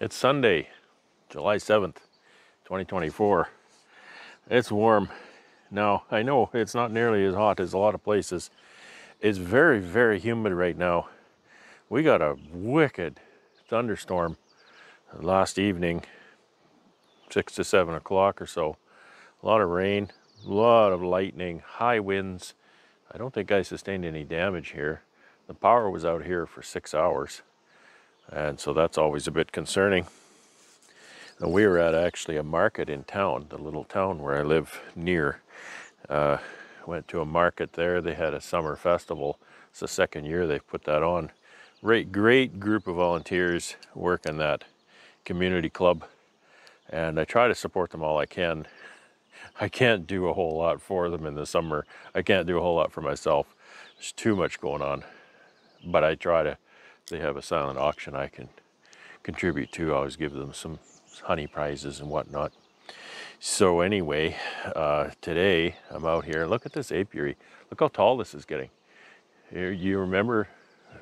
It's Sunday, July 7th, 2024. It's warm. Now, I know it's not nearly as hot as a lot of places. It's very, very humid right now. We got a wicked thunderstorm last evening, 6 to 7 o'clock or so. A lot of rain, a lot of lightning, high winds. I don't think I sustained any damage here. The power was out here for 6 hours. And so that's always a bit concerning. And we were at actually a market in town, the little town where I live near. Went to a market there. They had a summer festival. It's the second year they've put that on. Great group of volunteers work in that community club. And I try to support them all I can. I can't do a whole lot for them in the summer. I can't do a whole lot for myself. There's too much going on. But I try to. They have a silent auction I can contribute to. I always give them some honey prizes and whatnot. So anyway, today I'm out here. Look at this apiary. Look how tall this is getting. You remember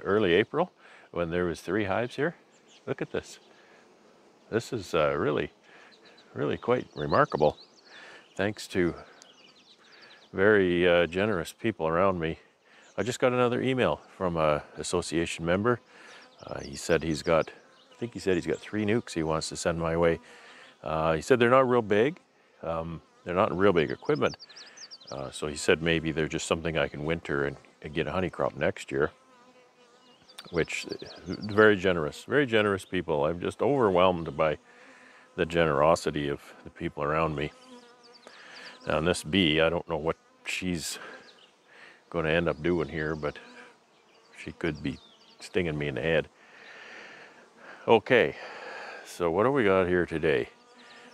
early April when there was 3 hives here? Look at this. This is really quite remarkable. Thanks to very generous people around me. I just got another email from an association member. He said he's got, I think he said he's got 3 Nucs he wants to send my way. He said they're not real big. They're not real big equipment. So he said maybe they're just something I can winter and get a honey crop next year. Which, very generous people. I'm just overwhelmed by the generosity of the people around me. Now this bee, I don't know what she's going to end up doing here, but she could be stinging me in the head. Okay, so what do we got here today?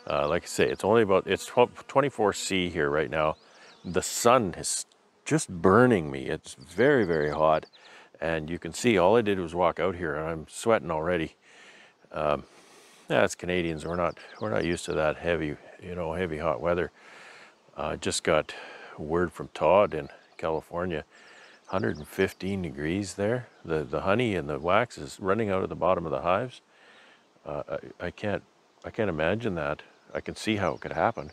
Like I say, it's 24C here right now. The sun is just burning me. It's very hot, and you can see all I did was walk out here, and I'm sweating already. Yeah, it's Canadians. We're not used to that heavy hot weather. Just got word from Todd in California, 115 degrees there. The honey and the wax is running out of the bottom of the hives. I can't imagine that. I can see how it could happen.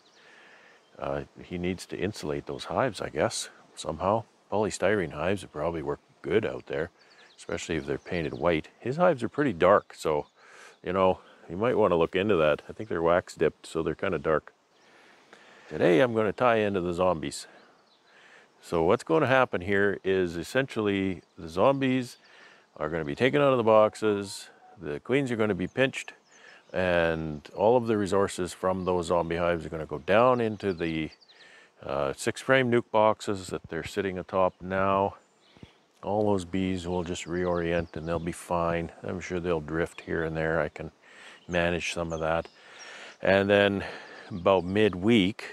He needs to insulate those hives, I guess, somehow. Polystyrene hives would probably work good out there, especially if they're painted white. His hives are pretty dark, so you might want to look into that. I think they're wax dipped, so they're kind of dark. Today I'm going to tie into the zombies. So what's going to happen here is essentially the zombies are going to be taken out of the boxes, the queens are going to be pinched, and all of the resources from those zombie hives are going to go down into the 6-frame nuke boxes that they're sitting atop now. All those bees will just reorient and they'll be fine. I'm sure they'll drift here and there. I can manage some of that. And then about midweek,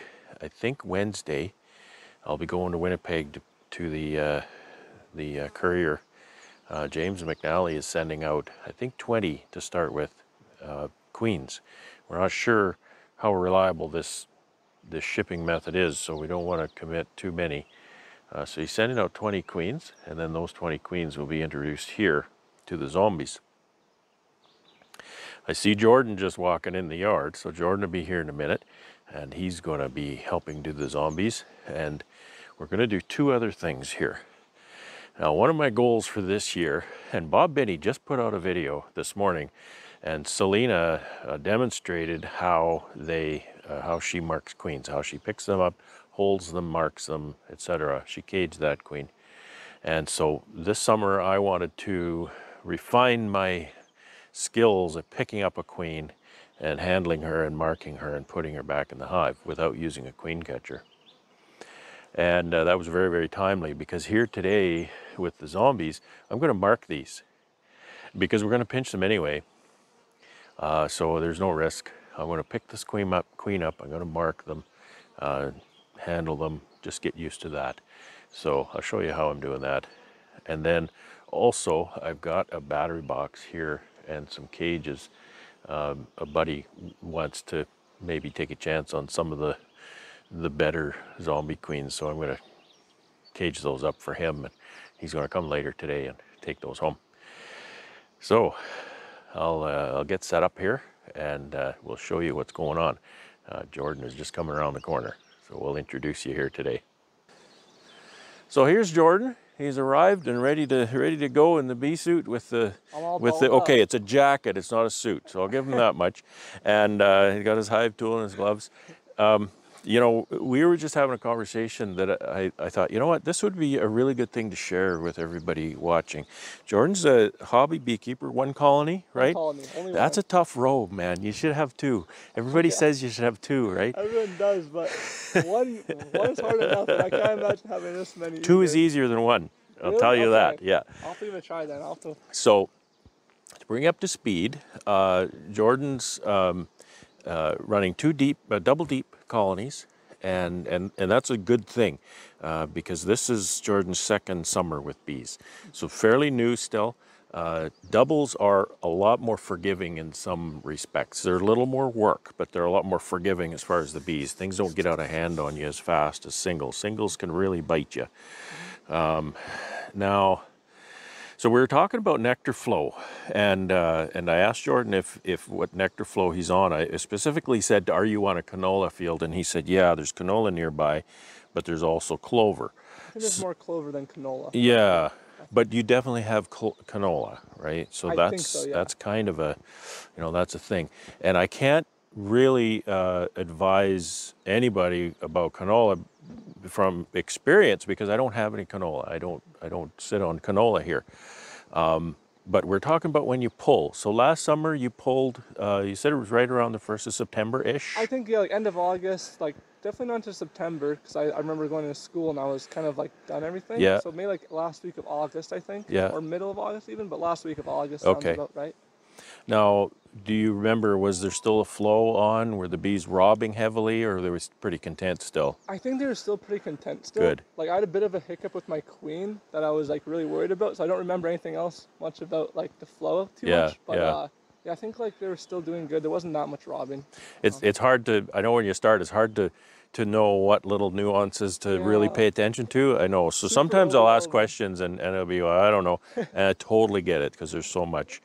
I think Wednesday, I'll be going to Winnipeg to the courier. James McNally is sending out, I think, 20 to start with, queens. We're not sure how reliable this shipping method is, so we don't want to commit too many. So he's sending out 20 queens, and then those 20 queens will be introduced here to the zombies. I see Jordan just walking in the yard, so Jordan will be here in a minute, and he's going to be helping do the zombies. And we're going to do 2 other things here. Now, one of my goals for this year, and Bob Binney just put out a video this morning, and Selena demonstrated how she marks queens, how she picks them up, holds them, marks them, etc. She caged that queen. And so this summer I wanted to refine my skills at picking up a queen and handling her and marking her and putting her back in the hive without using a queen catcher. And that was very timely, because here today with the zombies, I'm going to mark these because we're going to pinch them anyway. So there's no risk. I'm going to pick this queen up. I'm going to mark them, handle them, just get used to that. So I'll show you how I'm doing that. And then also I've got a battery box here and some cages. A buddy wants to maybe take a chance on some of the better zombie queens, so I'm going to cage those up for him, and he's going to come later today and take those home. So I'll get set up here and we'll show you what's going on. Jordan is just coming around the corner, so we'll introduce you here today. So here's Jordan. He's arrived and ready to go in the bee suit with the okay, it's a jacket, it's not a suit, so I'll give him that much. And he got his hive tool and his gloves. You know, we were just having a conversation that I thought, you know what, this would be a really good thing to share with everybody watching. Jordan's a hobby beekeeper, one colony, right? One colony, only That's one. a tough row, man. You should have two. Everybody says you should have two, right? Everyone does, but one's hard enough, and I can't imagine having this many. Two is easier than one. I'll tell you that, yeah. I'll give it a try then. So, to bring you up to speed, Jordan's running double deep colonies, and that's a good thing because this is Jordan's second summer with bees, so fairly new still. Doubles are a lot more forgiving in some respects. They're a little more work, but they're a lot more forgiving as far as the bees. Things don't get out of hand on you as fast as singles. Singles can really bite you. Now, so we were talking about nectar flow, and I asked Jordan if what nectar flow he's on. I specifically said, are you on a canola field? And he said, yeah, there's canola nearby, but there's also clover. I think there's more clover than canola. Yeah, but you definitely have canola, right? So I think so, yeah. That's kind of a, you know, that's a thing. And I can't really advise anybody about canola from experience because I don't have any canola. I don't sit on canola here. But we're talking about when you pull. So last summer you pulled, you said it was right around the 1st of September-ish? I think, yeah, like end of August, like definitely not until September, because I remember going to school and I was kind of like done everything. Yeah. So maybe like last week of August, I think. Yeah. Or middle of August even, but last week of August sounds about right. Now, do you remember, was there still a flow on? Were the bees robbing heavily, or they were pretty content still? I think they were still pretty content still. Good. Like I had a bit of a hiccup with my queen that I was like really worried about, so I don't remember anything else much about like the flow too much. But yeah, I think like they were still doing good. There wasn't that much robbing. It's hard to, I know when you start, it's hard to know what little nuances to really pay attention to. I know. So sometimes I'll ask questions and it'll be, well, I don't know. And I totally get it because there's so much.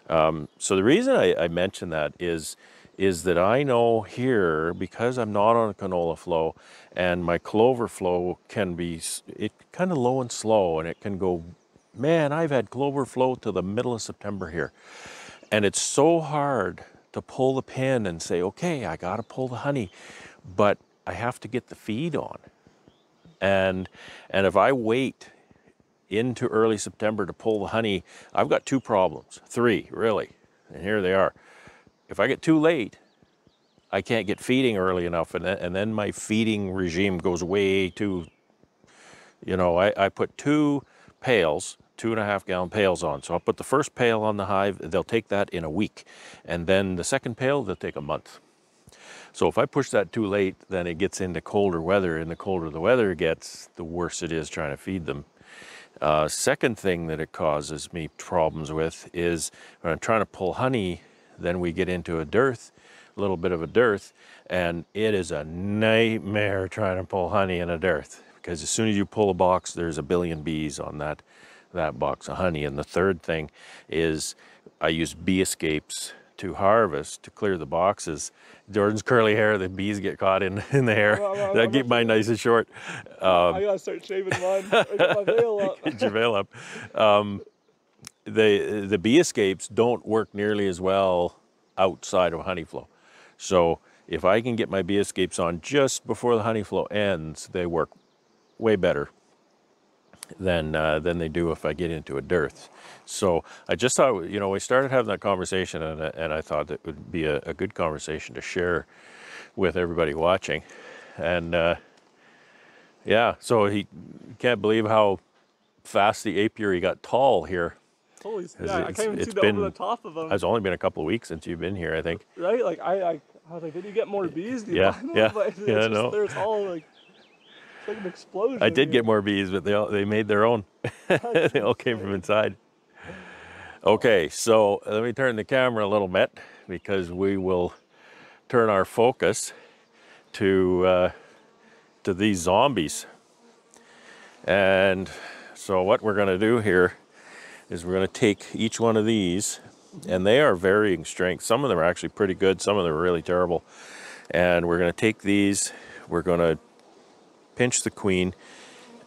So the reason I mention that is that I know here, because I'm not on a canola flow and my clover flow can be kind of low and slow, and it can go, man, I've had clover flow to the middle of September here. And it's so hard to pull the pin and say, okay, I got to pull the honey, but I have to get the feed on. And if I wait into early September to pull the honey, I've got two problems, three really, and here they are. If I get too late, I can't get feeding early enough, and then my feeding regime goes way too, you know, I put 2 pails, 2.5 gallon pails on. So I'll put the first pail on the hive, they'll take that in a week, and then the second pail, they'll take a month. So if I push that too late, then it gets into colder weather, and the colder the weather gets, the worse it is trying to feed them. Second thing that it causes me problems with is when I'm trying to pull honey, then we get into a dearth, a little bit of a dearth, and it is a nightmare trying to pull honey in a dearth, because as soon as you pull a box, there's a billion bees on that box of honey. And the third thing is I use bee escapes to harvest, to clear the boxes. Jordan's curly hair, the bees get caught in the hair. I keep mine nice and short. I gotta start shaving mine. Get my veil up. Get your veil up. The bee escapes don't work nearly as well outside of honey flow. So if I can get my bee escapes on just before the honey flow ends, they work way better than they do if I get into a dearth. So I just thought, you know, we started having that conversation, and I thought it would be a good conversation to share with everybody watching. And yeah, so he can't believe how fast the apiary got tall here. Holy, yeah, I can't even see over the top of them. It's only been a couple of weeks since you've been here, I think. Right? Like I was like, did you get more bees? Did you yeah, buy more? yeah, But yeah, no. They're all like, it's like an explosion. I did get more bees, but they made their own. They all came from inside. Okay, so let me turn the camera a little bit, because we will turn our focus to these zombies. And so what we're going to do here is we're going to take each one of these. and they are varying strength. Some of them are actually pretty good, some of them are really terrible. And we're going to take these, we're going to pinch the queen,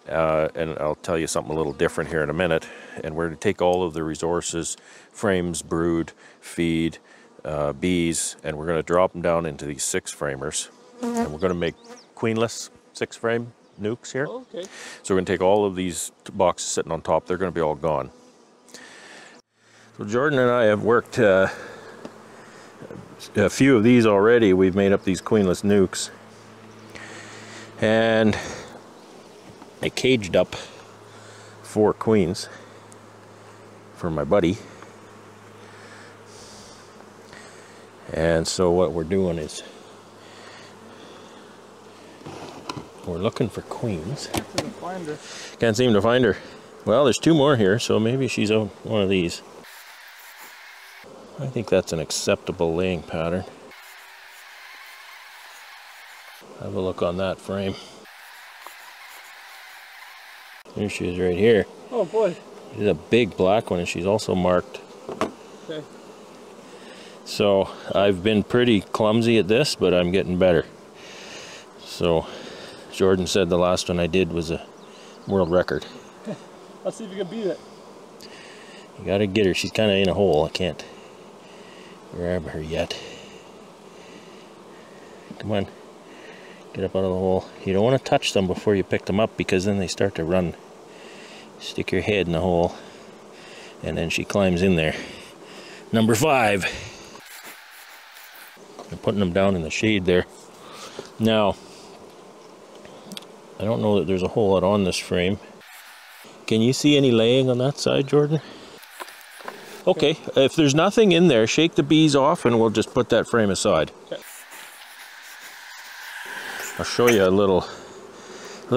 and I'll tell you something a little different here in a minute. And we're going to take all of the resources, frames, brood, feed, bees, and we're going to drop them down into these 6-framers. And we're going to make queenless 6-frame nucs here. Oh, okay. So we're going to take all of these boxes sitting on top. They're going to be all gone. So Jordan and I have worked a few of these already. We've made up these queenless nucs. And I caged up 4 queens for my buddy. And so what we're doing is we're looking for queens. Can't seem to find her. Well, there's 2 more here, so maybe she's on one of these. I think that's an acceptable laying pattern. Have a look on that frame. There she is right here. Oh boy. She's a big black one, and she's also marked. Okay. So I've been pretty clumsy at this, but I'm getting better. So Jordan said the last one I did was a world record. Let's see if you can beat it. You gotta get her. She's kind of in a hole. I can't grab her yet. Come on. Get up out of the hole. You don't want to touch them before you pick them up, because then they start to run. Stick your head in the hole, and then she climbs in there. Number 5. I'm putting them down in the shade there. Now, I don't know that there's a whole lot on this frame. Can you see any laying on that side, Jordan? Okay, if there's nothing in there, shake the bees off and we'll just put that frame aside. Okay. I'll show you a little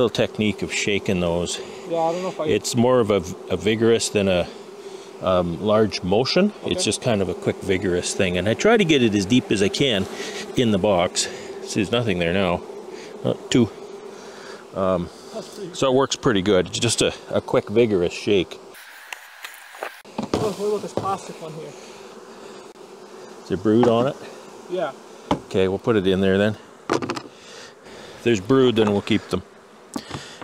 technique of shaking those. Yeah, I don't know if It's more of a vigorous than a large motion. Okay. It's just kind of a quick vigorous thing, and I try to get it as deep as I can in the box. See, there's nothing there now. 2. So it works pretty good. It's just a quick vigorous shake. What about this plastic one here? Is there brood on it? Yeah. Okay, we'll put it in there then. If there's brood, then we'll keep them.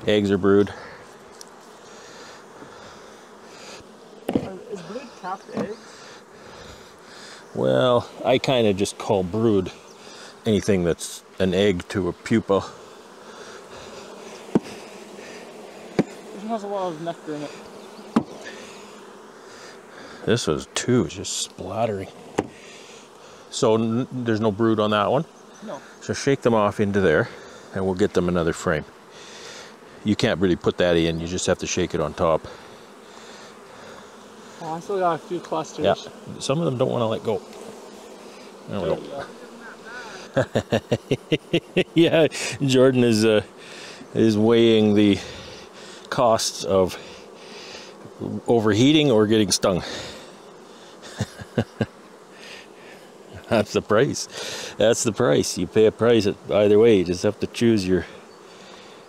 Eggs are brood. Is brood capped eggs? Well, I kind of just call brood anything that's an egg to a pupa. This one has a lot of nectar in it. This was 2, it's just splattering. So there's no brood on that one? No. So shake them off into there, and we'll get them another frame. You can't really put that in, you just have to shake it on top. Oh, I still got a few clusters. Yeah, some of them don't want to let go. There we go. Yeah, Jordan is weighing the costs of overheating or getting stung. That's the price. That's the price. You pay a price either way. You just have to choose your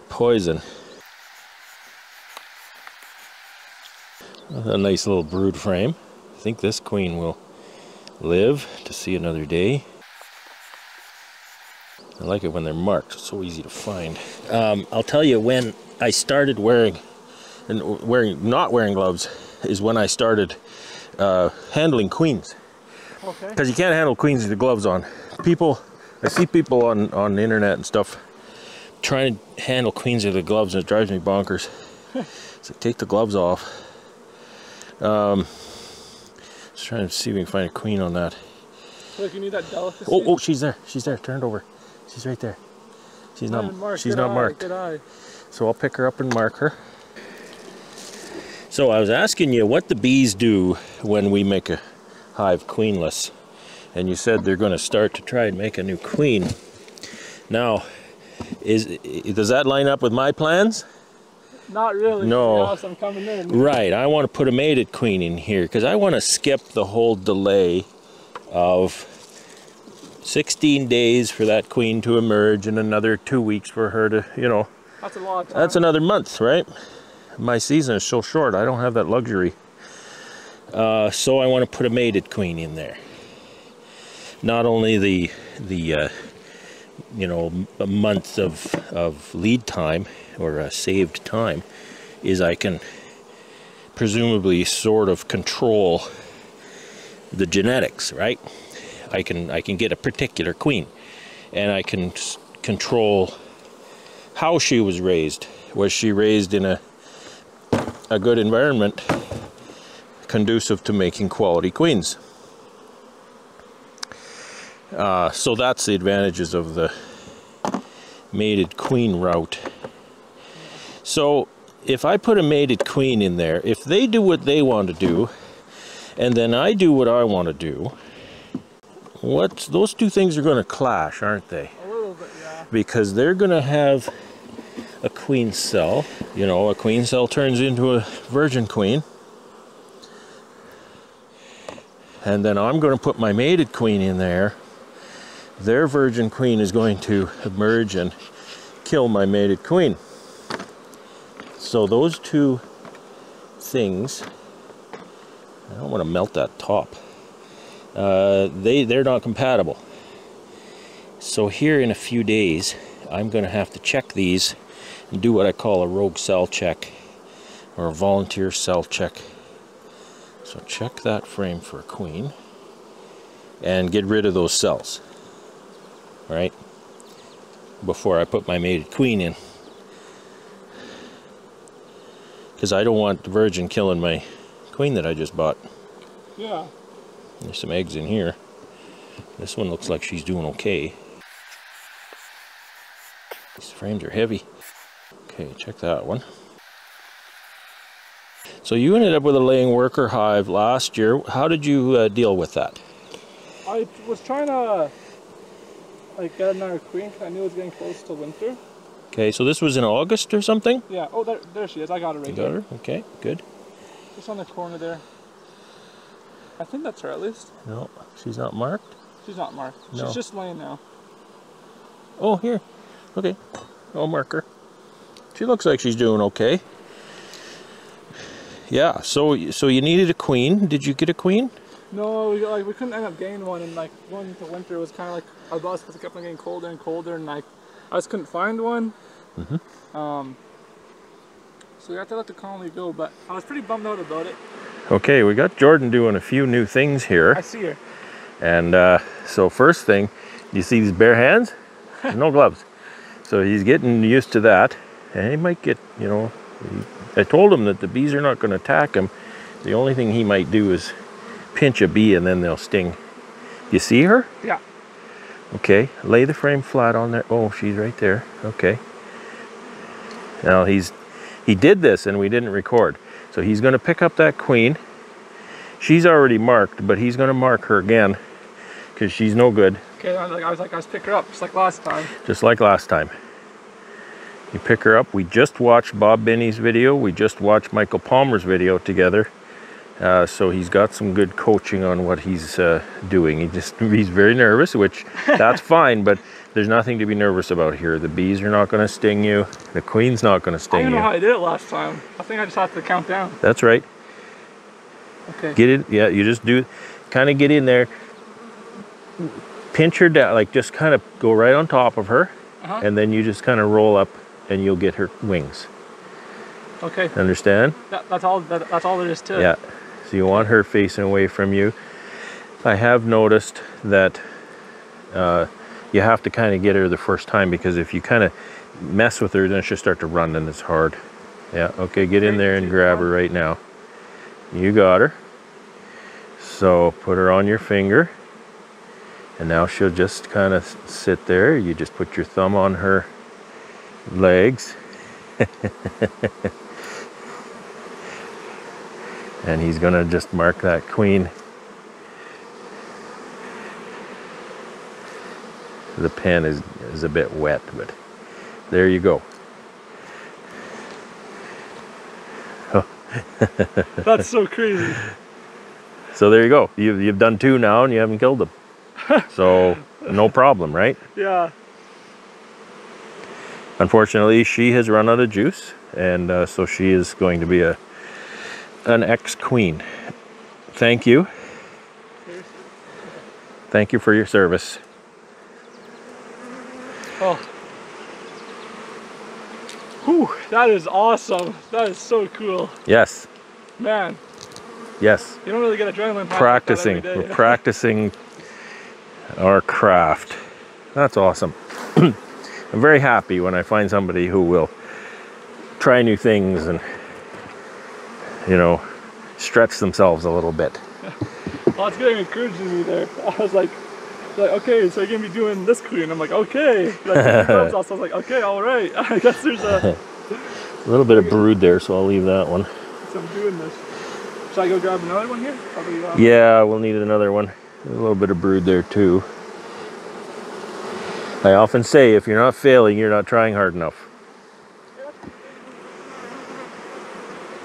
poison. A nice little brood frame. I think this queen will live to see another day. I like it when they're marked. It's so easy to find. I'll tell you when I started not wearing gloves is when I started handling queens. Okay. Because you can't handle queens with the gloves on. I see people on the internet and stuff trying to handle queens with the gloves, and it drives me bonkers. So take the gloves off. Just trying to see if we can find a queen on that. Like you need that delicacy. Oh, she's there. She's there. Turned over. She's right there. She's not marked. She's not marked. Good eye. So I'll pick her up and mark her. So I was asking you what the bees do when we make a hive queenless, and you said they're going to start to try and make a new queen. Now, does that line up with my plans? Not really. No. I'm coming in. Right. I want to put a mated queen in here because I want to skip the whole delay of 16 days for that queen to emerge and another 2 weeks for her to, That's a lot of time. That's another month, right? My season is so short, I don't have that luxury. So I want to put a mated queen in there. Not only the you know, a month of lead time or saved time is I can presumably sort of control the genetics, right? I can get a particular queen, and I can control how she was raised. Was she raised in a good environment conducive to making quality queens? So that's the advantages of the mated queen route. So if I put a mated queen in there, if they do what they want to do, and then I do what I want to do, those two things are going to clash, aren't they? A little bit, yeah. Because they're going to have a queen cell. You know, a queen cell turns into a virgin queen. And then I'm going to put my mated queen in there. Their virgin queen is going to emerge and kill my mated queen. So those two things, I don't want to melt that top. They're not compatible. So here in a few days, I'm going to have to check these and do what I call a rogue cell check or a volunteer cell check. So check that frame for a queen and get rid of those cells, right? Before I put my mated queen in. Because I don't want the virgin killing my queen that I just bought. Yeah. There's some eggs in here. This one looks like she's doing okay. These frames are heavy. Okay, check that one. So you ended up with a laying worker hive last year. How did you deal with that? I was trying to like get another queen because I knew it was getting close to winter. Okay, so this was in August or something? Yeah. Oh, there she is. I got her right You got her? Okay, good. Just on the corner there. I think that's her at least. No, she's not marked? She's not marked. No. She's just laying now. Oh, here. Okay, I'll mark her. She looks like she's doing okay. Yeah, so you needed a queen. Did you get a queen? No, we couldn't end up getting one, and like going into winter was kind of like our bus because it kept on getting colder and colder, and like I just couldn't find one. So we had to let the colony go, but I was pretty bummed out about it. Okay, we got Jordan doing a few new things here. I see her. And so first thing, you see these bare hands? No gloves. So he's getting used to that. And he might get, you know, I told him that the bees are not going to attack him. The only thing he might do is pinch a bee and then they'll sting. You see her? Yeah. Okay, lay the frame flat on there. Oh, she's right there. Okay. Now he did this and we didn't record. So he's going to pick up that queen. She's already marked, but he's going to mark her again because she's no good. Okay, I was pick her up just like last time. Just like last time. You pick her up. We just watched Bob Binney's video. We just watched Michael Palmer's video together. So he's got some good coaching on what he's doing. He's very nervous, which that's fine, but there's nothing to be nervous about here. The bees are not going to sting you. The queen's not going to sting you. I don't know how I did it last time. I think I just have to count down. That's right. Okay. Get it. Yeah, you just kind of get in there. Pinch her down, like just kind of go right on top of her. And then you just kind of roll up and you'll get her wings. Okay. Understand? That's all there is to it. Yeah. So you want her facing away from you. I have noticed that you have to kind of get her the first time, because if you kind of mess with her, then she'll start to run and it's hard. Yeah, okay, get in there and grab her right now. You got her. So put her on your finger. And now she'll just kind of sit there. You just put your thumb on her legs. And he's gonna just mark that queen. The pen is a bit wet, but there you go. That's so crazy. So there you go. You've done two now and you haven't killed them. So no problem, right? Yeah. Unfortunately, she has run out of juice, and so she is going to be an ex-queen. thank you. Thank you for your service. Oh. Whew, that is awesome. That is so cool. Yes. Man. Yes. You don't really get adrenaline. Practicing. Like that every day. We're practicing our craft. That's awesome. I'm very happy when I find somebody who will try new things and, you know, stretch themselves a little bit. Well, it's getting encouraging me there. I was like, okay, so you're gonna be doing this queen. I'm like, okay. Like, I was like, okay, all right. I guess there's a little bit of brood there, so I'll leave that one. So I'm doing this. Should I go grab another one here? Probably, yeah, we'll need another one. A little bit of brood there too. I often say, if you're not failing, you're not trying hard enough.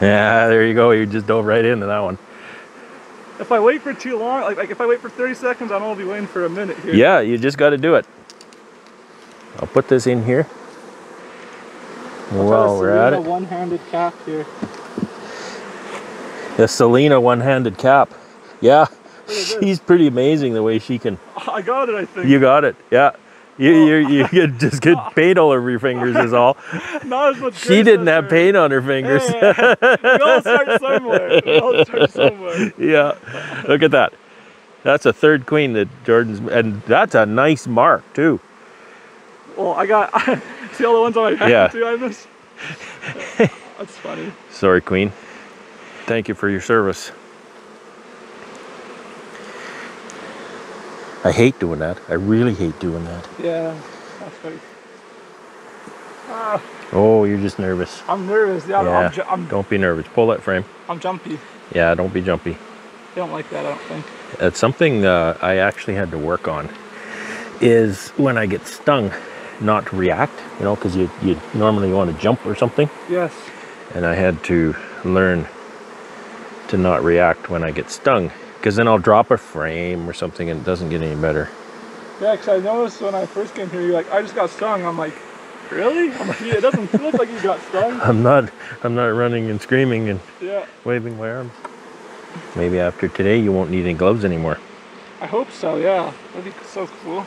Yeah, there you go. You just dove right into that one. If I wait for too long, like if I wait for 30 seconds, I'll only be waiting for a minute here. Yeah, you just got to do it. I'll put this in here. Well, we're at it. One-handed cap here. The Selena one-handed cap. Yeah, she's pretty amazing the way she can. I got it, I think. You got it. Yeah. You just get paint all over your fingers is all. Not as much. She didn't have paint on her fingers. Hey, we all start somewhere. We all start somewhere. Yeah. Look at that. That's a third queen that Jordan's, and that's a nice mark too. Well, I got, see all the ones on my hand too I missed? That's funny. Sorry, queen. Thank you for your service. I hate doing that. I really hate doing that. Yeah, that's funny. Oh, you're just nervous. I'm nervous. Yeah, don't be nervous. Pull that frame. I'm jumpy. Yeah, don't be jumpy. They don't like that, I don't think. It's something I actually had to work on, is when I get stung, not to react, you know, because you normally want to jump or something. Yes. And I had to learn to not react when I get stung, because then I'll drop a frame or something and it doesn't get any better. Yeah, because I noticed when I first came here, you're like, I just got stung. I'm like, really? I'm like, yeah, it doesn't look like you got stung. I'm not running and screaming and yeah, waving my arms. Maybe after today you won't need any gloves anymore. I hope so, yeah. That'd be so cool.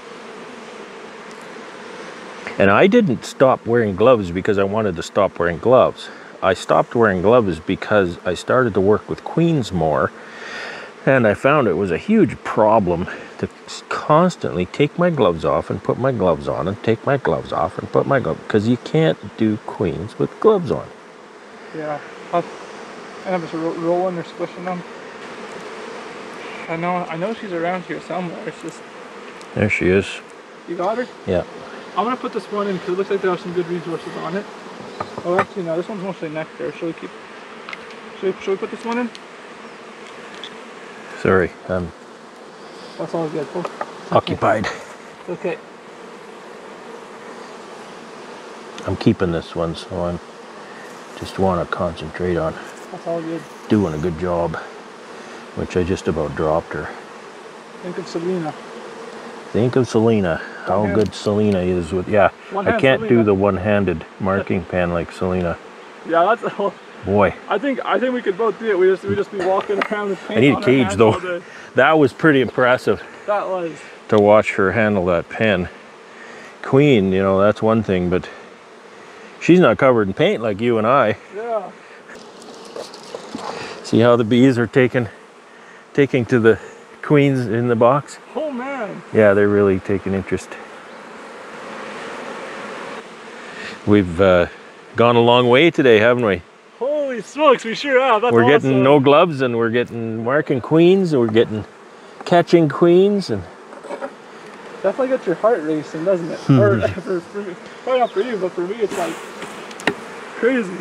And I didn't stop wearing gloves because I wanted to stop wearing gloves. I stopped wearing gloves because I started to work with queens more, and I found it was a huge problem to constantly take my gloves off and put my gloves on and take my gloves off and put my gloves, because you can't do queens with gloves on. Yeah, and I'm just rolling or squishing them. I know she's around here somewhere. It's just. There she is. You got her? Yeah. I'm gonna put this one in because it looks like there are some good resources on it. Oh, actually no, this one's mostly nectar. Should we put this one in? Sorry, that's all good. Cool. Occupied. Okay. I'm keeping this one, so I just want to concentrate on that's all good. Doing a good job, which I just about dropped her. Think of Selena. Think of Selena. How good Selena is with, yeah. I can't do the one-handed marking pen like Selena. Yeah, that's boy. I think we could both do it. We just be walking around with paint. I need a cage though. That was pretty impressive. That was. To watch her handle that pen. Queen, you know, that's one thing, but she's not covered in paint like you and I. Yeah. See how the bees are taking to the queens in the box? Oh man. Yeah, they're really taking interest. We've gone a long way today, haven't we? Holy smokes, we sure have. That's we're awesome. Getting no gloves, and we're getting marking queens, and we're getting catching queens, and definitely gets your heart racing, doesn't it? Or for me, probably not for you, but for me it's like crazy.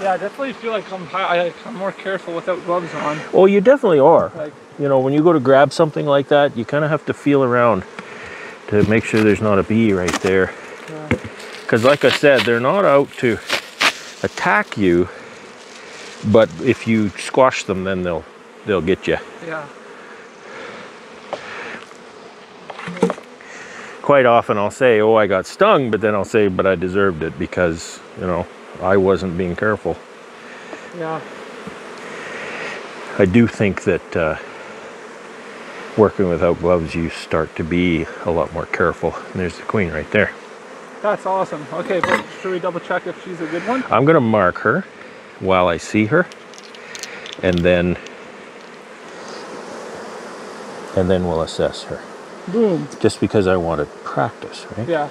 Yeah, I definitely feel like I'm more careful without gloves on. Oh, you definitely are. Like, you know, when you go to grab something like that, you kind of have to feel around to make sure there's not a bee right there. Because like I said, they're not out to attack you, but if you squash them, then they'll get you. Yeah. Quite often I'll say, oh, I got stung, but then I'll say, but I deserved it because, you know, I wasn't being careful. Yeah. I do think that working without gloves, you start to be a lot more careful. And there's the queen right there. That's awesome. Okay, but should we double check if she's a good one? I'm gonna mark her while I see her, and then we'll assess her. Boom. Just because I want to practice, right? Yeah.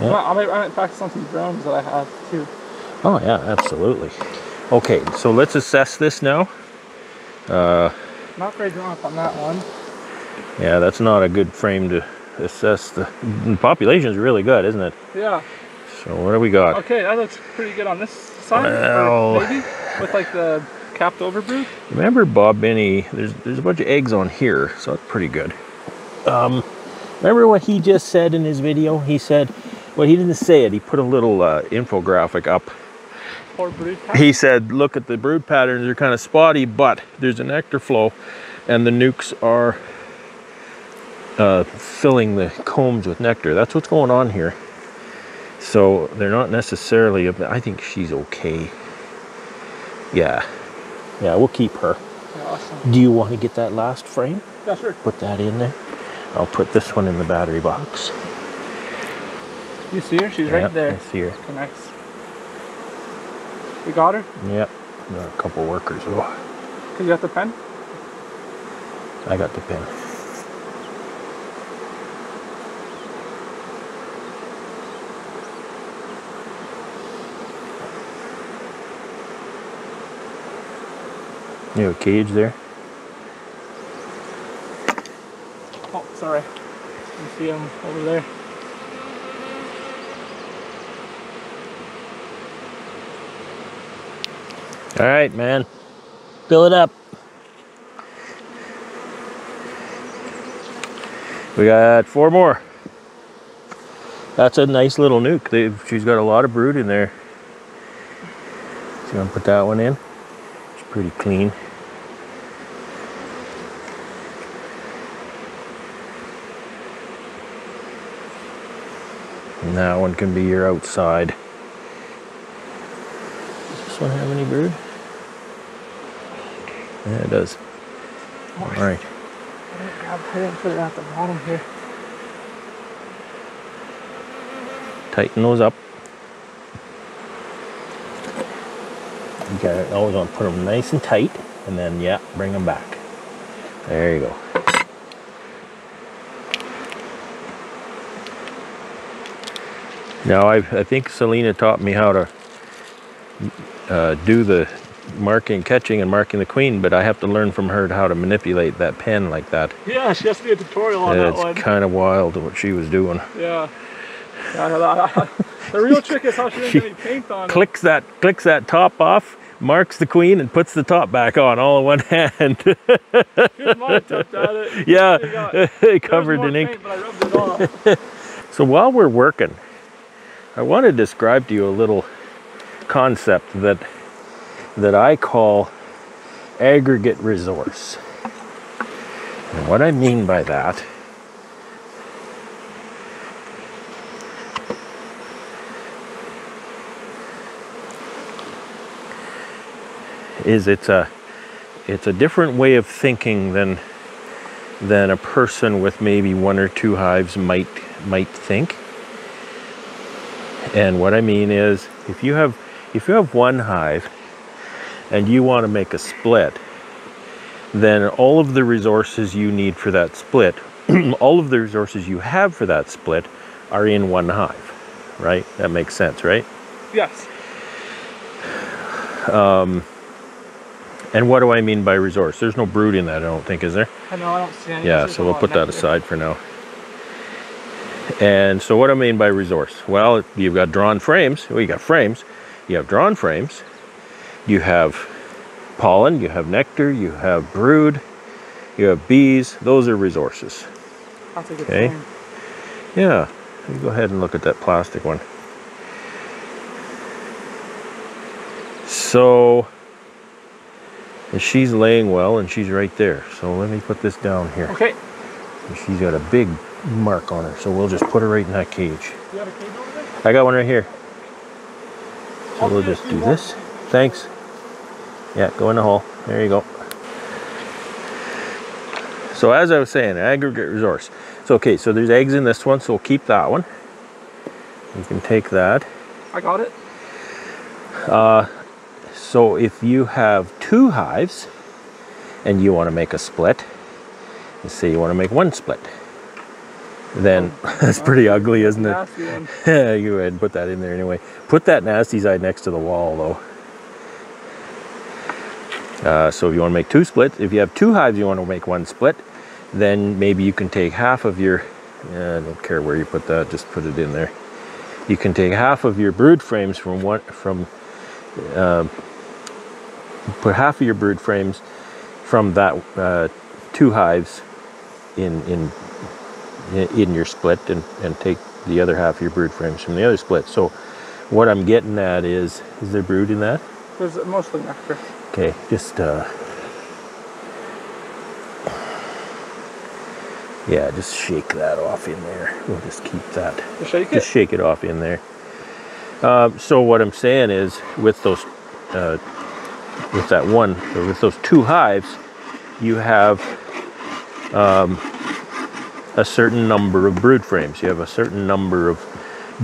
Yeah. Well, I might practice on some drones that I have too. Oh yeah, absolutely. Okay, so let's assess this now. Not very drawn up on that one. Yeah, that's not a good frame to assess. The population is really good, isn't it? Yeah. So what do we got? Okay, that looks pretty good on this side. Well, or maybe with like the capped over brood. Remember Bob Benny, there's a bunch of eggs on here, so that's pretty good. Remember what he just said in his video? He said, well, he didn't say it, he put a little infographic up. Or brood pattern. He said, look at the brood patterns, they're kind of spotty, but there's a nectar flow, and the nukes are filling the combs with nectar. That's what's going on here. So they're not necessarily, I think she's okay. Yeah, we'll keep her. Yeah, awesome. Do you want to get that last frame? Yeah, sure. Put that in there. I'll put this one in the battery box. You see her? She's right there. I see her. Okay, nice. You got her? Yep. Got a couple workers though. Cause you got the pen? I got the pen. You have a cage there? Oh, sorry. You see him over there. All right, man. Fill it up. We got 4 more. That's a nice little nuke. She's got a lot of brood in there. So you want to put that one in? It's pretty clean. And that one can be your outside. Does this one have any brood? Yeah, it does. All right. I didn't put it at the bottom here. Tighten those up. You got it. Always want to put them nice and tight, and then yeah, bring them back. There you go. Now I think Selena taught me how to do the marking, catching and marking the queen, but I have to learn from her how to manipulate that pen like that. Yeah, she has to be a tutorial on that one. It's kind of wild what she was doing. Yeah. The real trick is how she didn't get any paint on it. Clicks that top off, marks the queen, and puts the top back on all in one hand. Here's my attempt at it. Yeah, covered in ink. Paint, but I rubbed it off. So while we're working, I want to describe to you a little concept that I call aggregate resource. And what I mean by that is it's a different way of thinking than a person with maybe 1 or 2 hives might think. And what I mean is, if you have 1 hive and you want to make a split, then all of the resources you need for that split, all of the resources you have for that split are in 1 hive, right? That makes sense, right? Yes. And what do I mean by resource? There's no brood in that, I don't think, is there? I know, I don't see any. Yeah, so we'll put that aside for now. And so what I mean by resource? Well, you've got drawn frames. Well, you got frames. You have drawn frames. You have pollen. You have nectar. You have brood. You have bees. Those are resources. That's a good Okay. frame. Yeah. You go ahead and look at that plastic one. So, and she's laying well, and she's right there. So let me put this down here. Okay. And she's got a big mark on her, so we'll just put her right in that cage. You got a cage over there? I got one right here. So we'll just do this. Thanks. Yeah, go in the hole. There you go. So as I was saying, aggregate resource. So okay, so there's eggs in this one, so we'll keep that one. You can take that. I got it. So if you have 2 hives and you want to make a split, let's say you want to make 1 split, then that's pretty ugly, isn't it? Yeah, you go ahead and put that in there anyway. Put that nasty side next to the wall though. So if you want to make 2 splits, if you have 2 hives you want to make 1 split, then maybe you can take half of your, I don't care where you put that, just put it in there. You can take half of your brood frames from put half of your brood frames from that 2 hives in your split, and take the other half of your brood frames from the other split. So what I'm getting at is there brood in that? There's mostly nectar. Okay, just yeah, just shake that off in there. We'll just keep that. Just shake it? Just shake it off in there. So what I'm saying is, with those, with that one, or with those 2 hives, you have a certain number of brood frames. You have a certain number of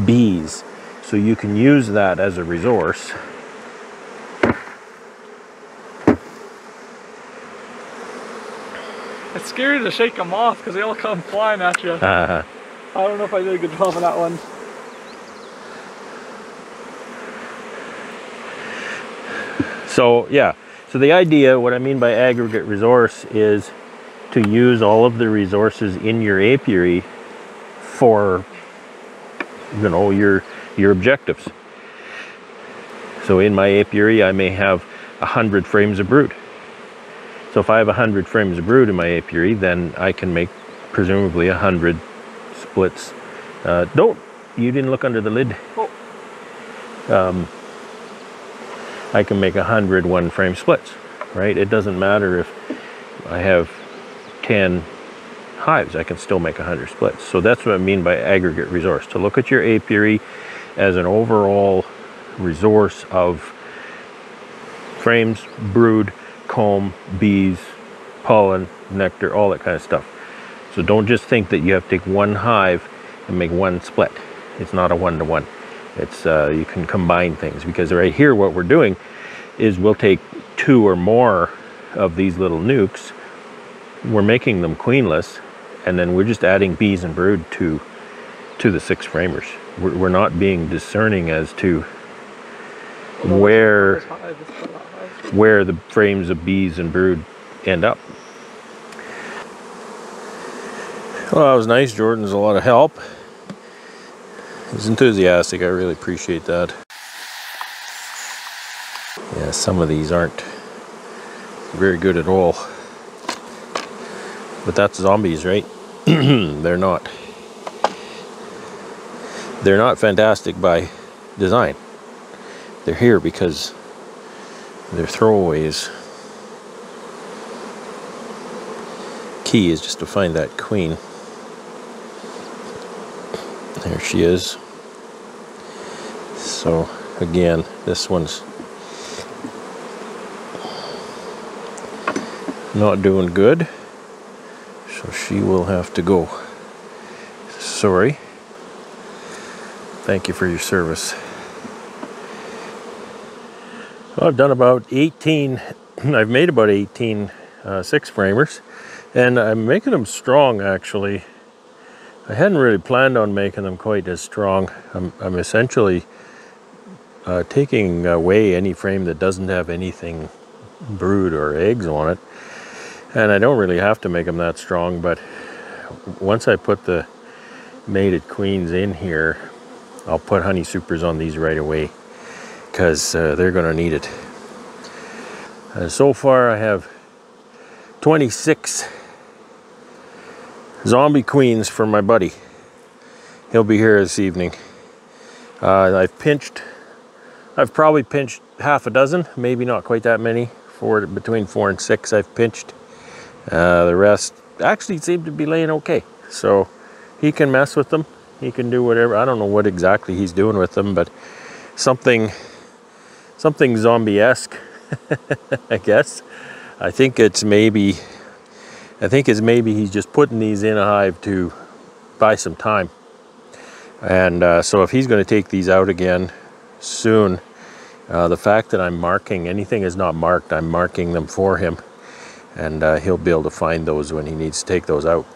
bees. So you can use that as a resource. It's scary to shake them off because they all come flying at you. I don't know if I did a good job on that one. So yeah, so the idea, what I mean by aggregate resource, is to use all of the resources in your apiary for, you know, your objectives. So in my apiary I may have 100 frames of brood. So if I have 100 frames of brood in my apiary, then I can make presumably 100 splits. You didn't look under the lid. Oh. I can make 100 1-frame splits, right? It doesn't matter if I have 10 hives, I can still make 100 splits. So that's what I mean by aggregate resource, to look at your apiary as an overall resource of frames, brood, comb, bees, pollen, nectar, all that kind of stuff. So don't just think that you have to take 1 hive and make 1 split. It's not a 1-to-1. It's you can combine things, because right here what we're doing is we'll take 2 or more of these little nucs, we're making them queenless, and then we're just adding bees and brood to the 6 framers. We're not being discerning as to where the frames of bees and brood end up. Well, that was nice. Jordan's a lot of help. He's enthusiastic. I really appreciate that. Yeah, some of these aren't very good at all. But that's zombies, right? They're not. They're not fantastic by design. They're here because they're throwaways. Key is just to find that queen. There she is. So again, this one's not doing good, so she will have to go. Sorry. Thank you for your service. Well, I've done about 18, I've made about 18 6-framers, and I'm making them strong actually. I hadn't really planned on making them quite as strong. I'm essentially taking away any frame that doesn't have anything brood or eggs on it, and I don't really have to make them that strong, but once I put the mated queens in here, I'll put honey supers on these right away, because they're going to need it. So far I have 26 zombie queens for my buddy. He'll be here this evening. I've probably pinched half a dozen, maybe not quite that many. Between 4 and 6 I've pinched. The rest actually seem to be laying okay. So he can mess with them. He can do whatever. I don't know what exactly he's doing with them, but something something zombie-esque, I guess. I think it's maybe he's just putting these in a hive to buy some time. And so if he's going to take these out again soon, the fact that I'm marking, anything is not marked, I'm marking them for him. And he'll be able to find those when he needs to take those out.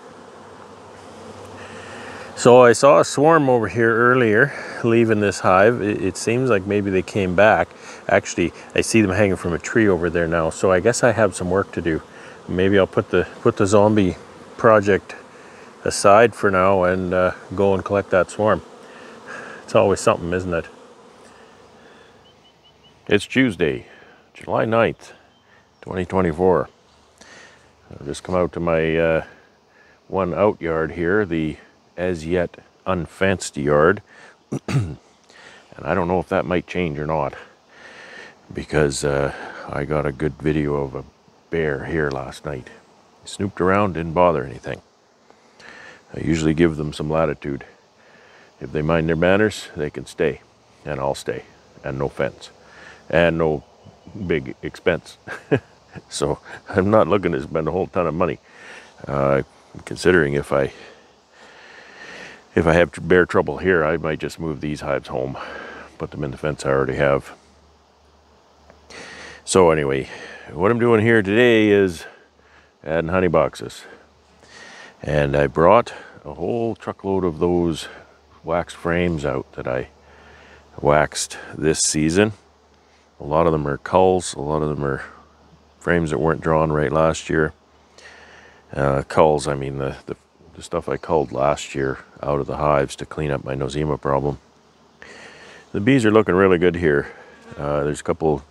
So I saw a swarm over here earlier leaving this hive. It seems like maybe they came back. Actually, I see them hanging from a tree over there now. So I guess I have some work to do. Maybe I'll put the zombie project aside for now and go and collect that swarm. It's always something, isn't it? It's Tuesday, July 9th, 2024. I've just come out to my one out yard here, the as yet unfenced yard. And I don't know if that might change or not, because I got a good video of a bear here last night. He snooped around, didn't bother anything. I usually give them some latitude. If they mind their manners, they can stay, and I'll stay, and no fence, and no big expense. So I'm not looking to spend a whole ton of money. Considering if I have bear trouble here, I might just move these hives home, put them in the fence I already have. So anyway, what I'm doing here today is adding honey boxes. And I brought a whole truckload of those wax frames out that I waxed this season. A lot of them are culls, a lot of them are frames that weren't drawn right last year. Culls, I mean the stuff I culled last year out of the hives to clean up my nosema problem. The bees are looking really good here. There's a couple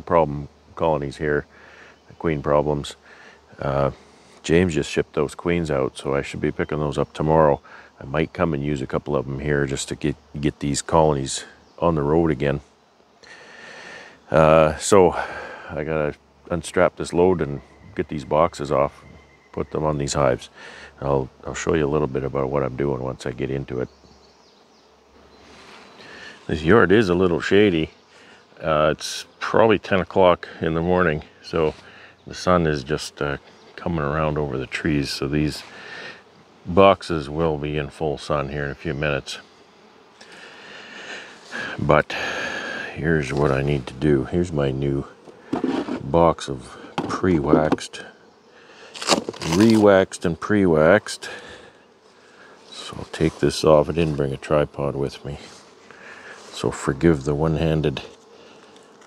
problem colonies here, queen problems. James just shipped those queens out, so I should be picking those up tomorrow. I might come and use a couple of them here just to get these colonies on the road again. So I gotta unstrap this load and get these boxes off, put them on these hives. I'll show you a little bit about what I'm doing once I get into it. This yard is a little shady. It's probably 10 o'clock in the morning, so the sun is just coming around over the trees, so these boxes will be in full sun here in a few minutes. But here's what I need to do. Here's my new box of pre-waxed, re-waxed and pre-waxed. So I'll take this off. I didn't bring a tripod with me, so forgive the one-handed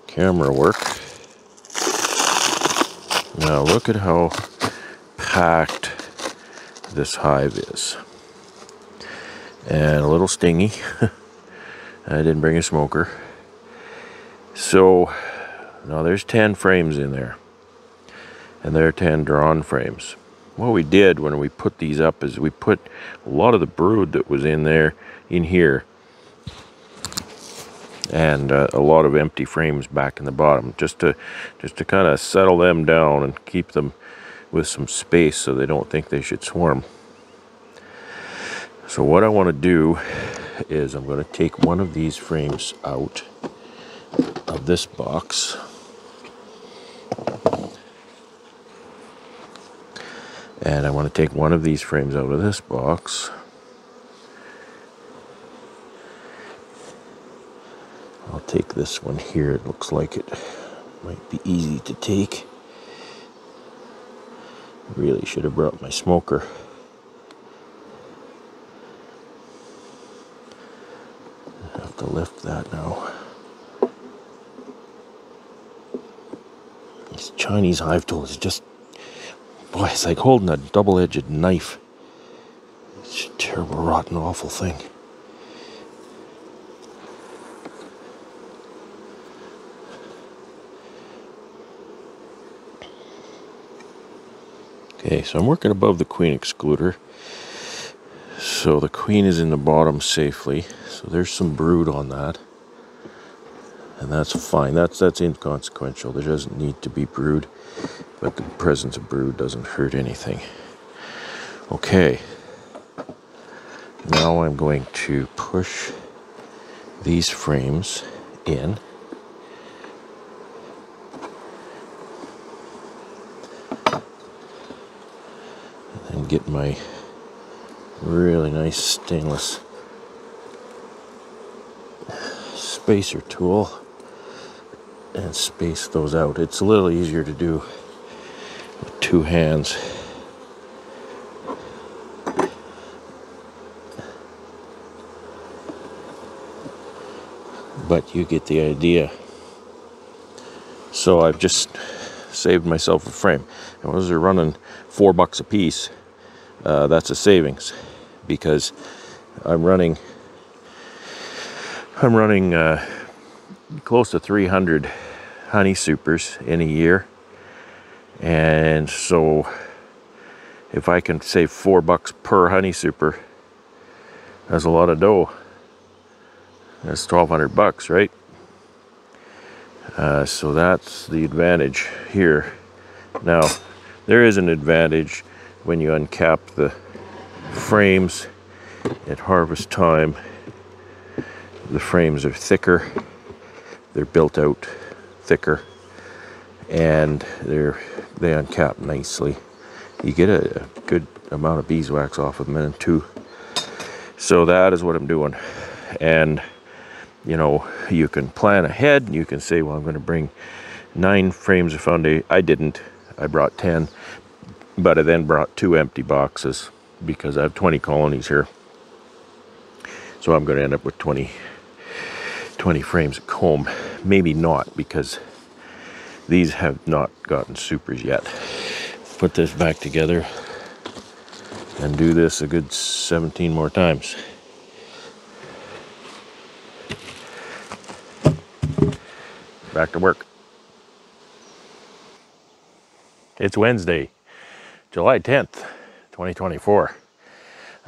camera work. Now look at how packed this hive is, and a little stingy. I didn't bring a smoker. So now there's 10 frames in there, and there are 10 drawn frames. What we did when we put these up is we put a lot of the brood that was in there in here, and a lot of empty frames back in the bottom, just to kind of settle them down and keep them with some space so they don't think they should swarm. So what I want to do is I'm going to take one of these frames out of this box, and I want to take one of these frames out of this box. I'll take this one here. It looks like it might be easy to take. Really should have brought my smoker. I have to lift that now. This Chinese hive tool is just, boy, it's like holding a double-edged knife. It's a terrible, rotten, awful thing. Okay, so I'm working above the queen excluder. So the queen is in the bottom safely. So there's some brood on that. And that's fine. That's inconsequential. There doesn't need to be brood. But the presence of brood doesn't hurt anything. Okay. Now I'm going to push these frames in and get my really nice stainless spacer tool and space those out. It's a little easier to do with two hands. But you get the idea. So I've just saved myself a frame. And those are running $4 a piece. That's a savings because I'm running close to 300 honey supers in a year, and so if I can save $4 per honey super, that's a lot of dough. That's $1,200, right? So that's the advantage here. Now, there is an advantage when you uncap the frames at harvest time. The frames are thicker, they're built out thicker, and they uncap nicely. You get a good amount of beeswax off of them too. So that is what I'm doing. And you know, you can plan ahead and you can say, well, I'm going to bring 9 frames of foundation. I didn't. I brought 10, but I then brought 2 empty boxes because I have 20 colonies here. So I'm going to end up with 20 frames of comb. Maybe not, because these have not gotten supers yet. Put this back together and do this a good 17 more times. Back to work. It's Wednesday, July 10th, 2024.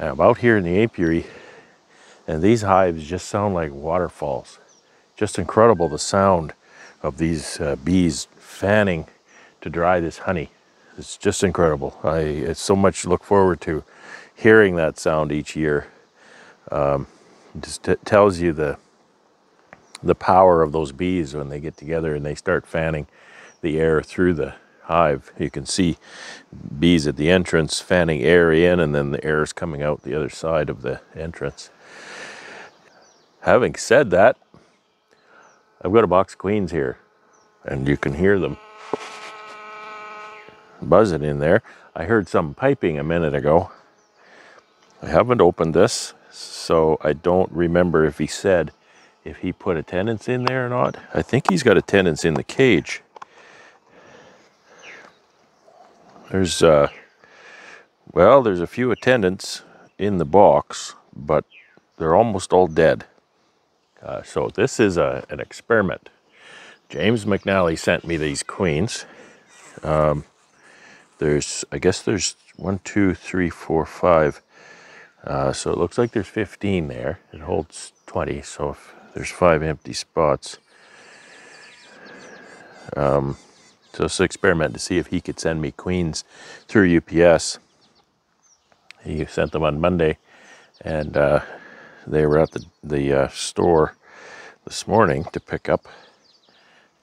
I'm out here in the apiary, and these hives just sound like waterfalls. Just incredible, the sound of these bees fanning to dry this honey. It's just incredible. It's so much to look forward to hearing that sound each year. Just tells you the power of those bees when they get together and they start fanning the air through the hive. You can see bees at the entrance fanning air in, and then the air is coming out the other side of the entrance. Having said that, I've got a box of queens here, and you can hear them buzzing in there. I heard some piping a minute ago. I haven't opened this, so I don't remember if he said if he put attendants in there or not. I think he's got attendants in the cage. There's there's a few attendants in the box, but they're almost all dead. So this is an experiment. James McNally sent me these queens. I guess there's 1, 2, 3, 4, 5. So it looks like there's 15 there. It holds 20, so if there's 5 empty spots. So it's an experiment to see if he could send me queens through UPS. He sent them on Monday, and they were at the store this morning to pick up.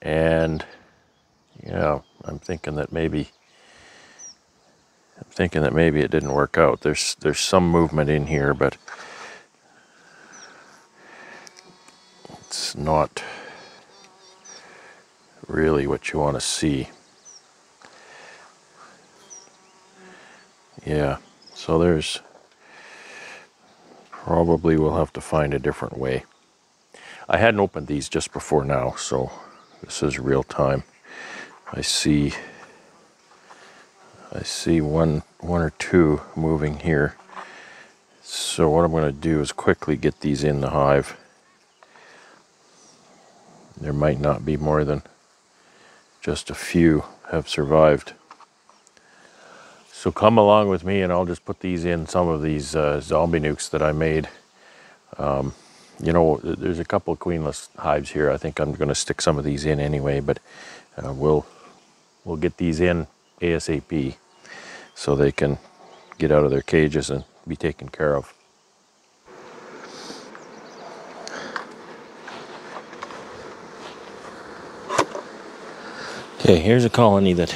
And yeah, I'm thinking that maybe it didn't work out. There's some movement in here, but it's not really what you want to see. Yeah, so there's probably we'll have to find a different way. I hadn't opened these just before now, so this is real time. I see one or two moving here. So what I'm going to do is quickly get these in the hive. There might not be more than just a few have survived. So come along with me and I'll just put these in some of these zombie nukes that I made. You know, there's a couple of queenless hives here. I think I'm going to stick some of these in anyway, but we'll get these in ASAP so they can get out of their cages and be taken care of. Okay, here's a colony that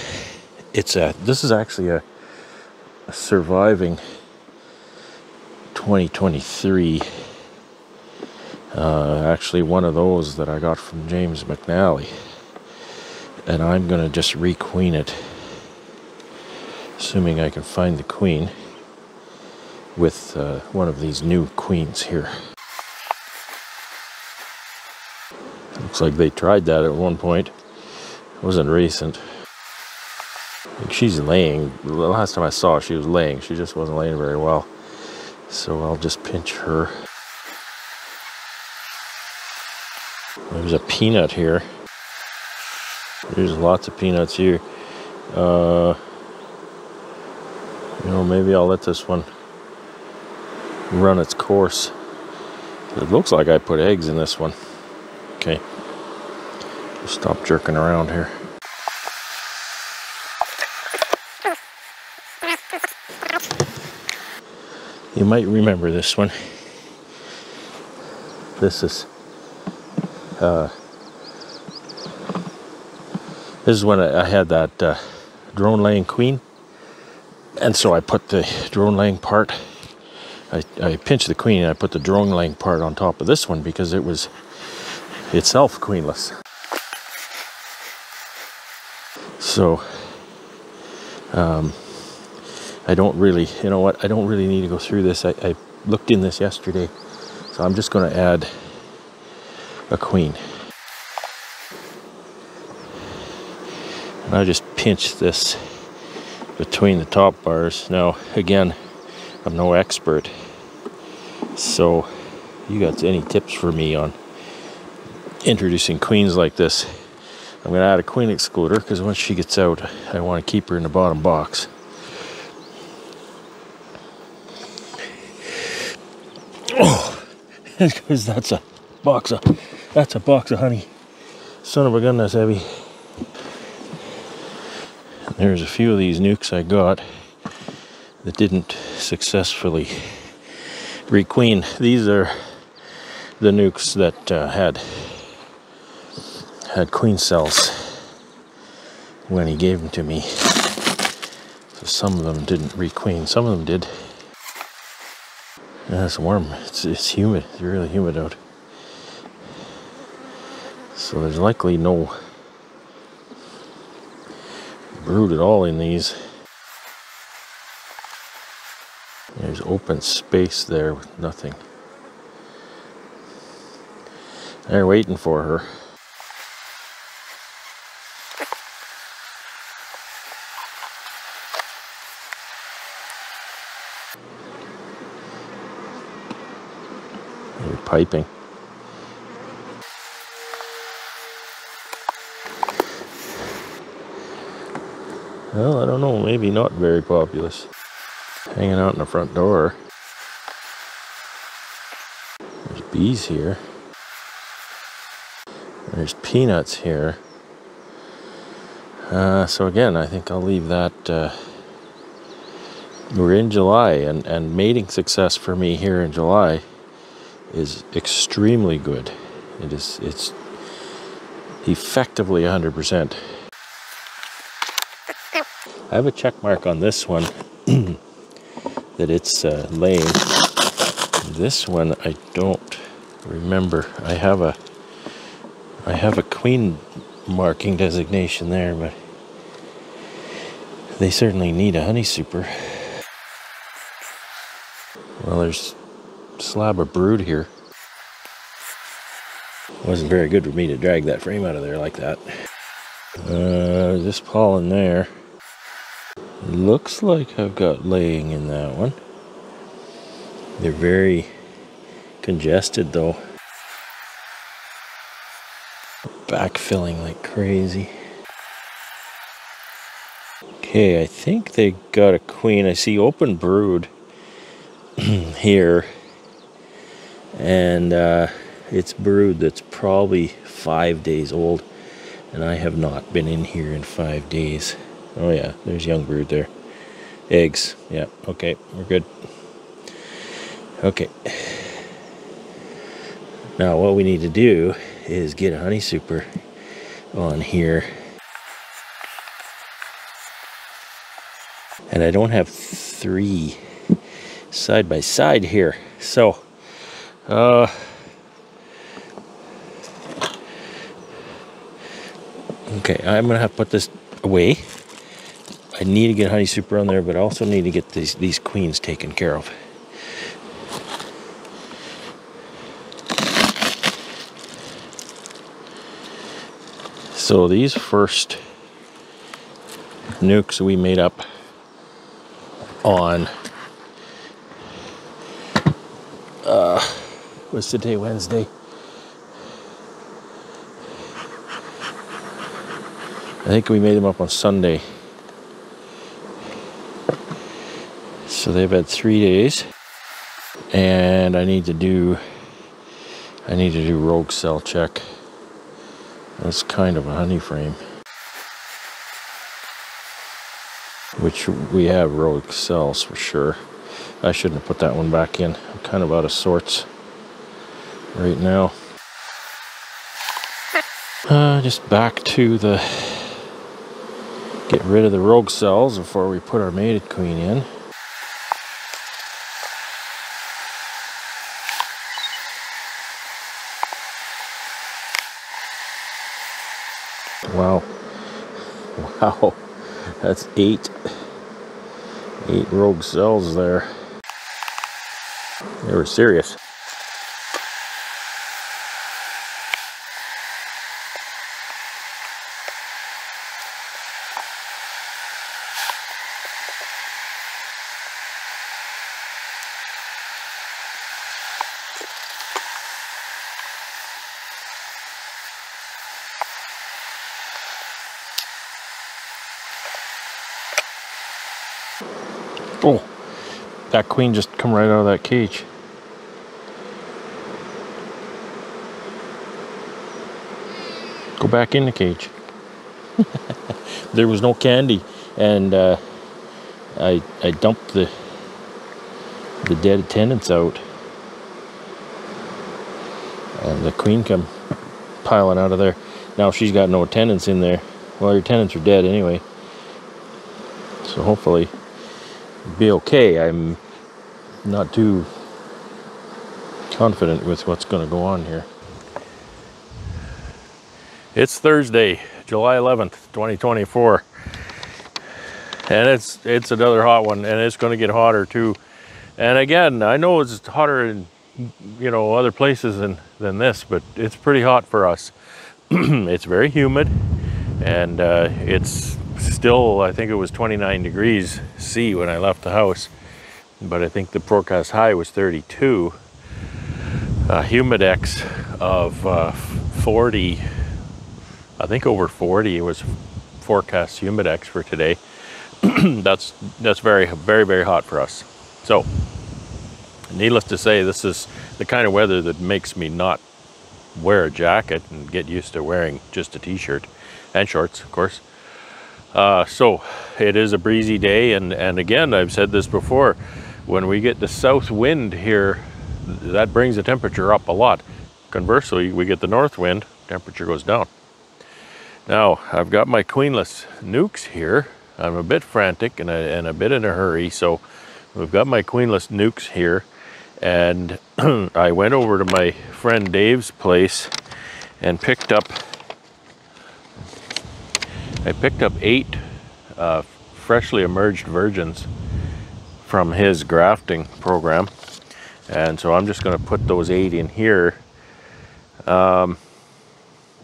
this is actually surviving 2023. Actually one of those that I got from James McNally, and I'm gonna just requeen it, assuming I can find the queen, with one of these new queens here. Looks like they tried that at one point. It wasn't recent. I think she's laying. The last time I saw her, she was laying. She just wasn't laying very well. So I'll just pinch her. There's a peanut here. There's lots of peanuts here. You know, maybe I'll let this one run its course. It looks like I put eggs in this one. Okay. Stop jerking around here. You might remember this one. This is when I had that drone laying queen, and so I put the drone laying part. I pinched the queen and I put the drone laying part on top of this one because it was itself queenless. So I don't really, you know what, I don't really need to go through this. I looked in this yesterday, so I'm just going to add a queen. And I just pinch this between the top bars. Now, again, I'm no expert, so you got any tips for me on introducing queens like this? I'm going to add a queen excluder because once she gets out, I want to keep her in the bottom box. Oh, because that's a box of honey. Son of a gun, that's heavy. And there's a few of these nucs I got that didn't successfully requeen. These are the nucs that had queen cells when he gave them to me. So some of them didn't requeen, some of them did. Yeah, it's warm. It's humid. It's really humid out. So there's likely no brood at all in these. There's open space there with nothing. They're waiting for her. They're piping. Well, I don't know, maybe not very populous. Hanging out in the front door. There's bees here. There's peanuts here. So again, I think I'll leave that. We're in July, and mating success for me here in July is extremely good. It's effectively 100%. I have a check mark on this one that it's laying. This one I don't remember. I have a queen marking designation there, but they certainly need a honey super. Well, there's a slab of brood here. Wasn't very good for me to drag that frame out of there like that. This pollen there. Looks like I've got laying in that one. They're very congested though. Backfilling like crazy. Okay, I think they got a queen. I see open brood here. And it's brood that's probably 5 days old. And I have not been in here in 5 days. Oh yeah, there's young brood there. Eggs. Yeah, okay, we're good. Okay. Now what we need to do is get a honey super on here. And I don't have 3 side by side here. So, okay, I'm gonna have to put this away. I need to get honey super on there, but I also need to get these queens taken care of. So these first nucs we made up on, what's today, Wednesday? I think we made them up on Sunday. So they've had 3 days, and I need to do rogue cell check. That's kind of a honey frame, which we have rogue cells for sure. I shouldn't have put that one back in. I'm kind of out of sorts right now. Just back to the get rid of the rogue cells before we put our mated queen in. Wow. Wow. That's 8 rogue cells there. They were serious. Oh, that queen just come right out of that cage. Go back in the cage. There was no candy, and I dumped the dead attendants out, and the queen come piling out of there. Now she's got no attendants in there. Well, your attendants are dead anyway, so hopefully be okay. I'm not too confident with what's going to go on here. It's Thursday, July 11th, 2024, and it's another hot one, and it's going to get hotter too. And again, I know it's hotter in, you know, other places than this, but it's pretty hot for us. It's very humid, and it's still, I think it was 29 degrees C when I left the house, but I think the forecast high was 32. Humidex of 40, I think over 40 was forecast humidex for today. That's very, very, very hot for us. So, needless to say, this is the kind of weather that makes me not wear a jacket and get used to wearing just a t-shirt and shorts, of course. So it is a breezy day, and again, I've said this before, when we get the south wind here, that brings the temperature up a lot. Conversely, we get the north wind, temperature goes down. Now, I've got my queenless nucs here. I'm a bit frantic and a bit in a hurry, so we've got my queenless nucs here, and I went over to my friend Dave's place and picked up 8 freshly emerged virgins from his grafting program, and so I'm just going to put those 8 in here. I'm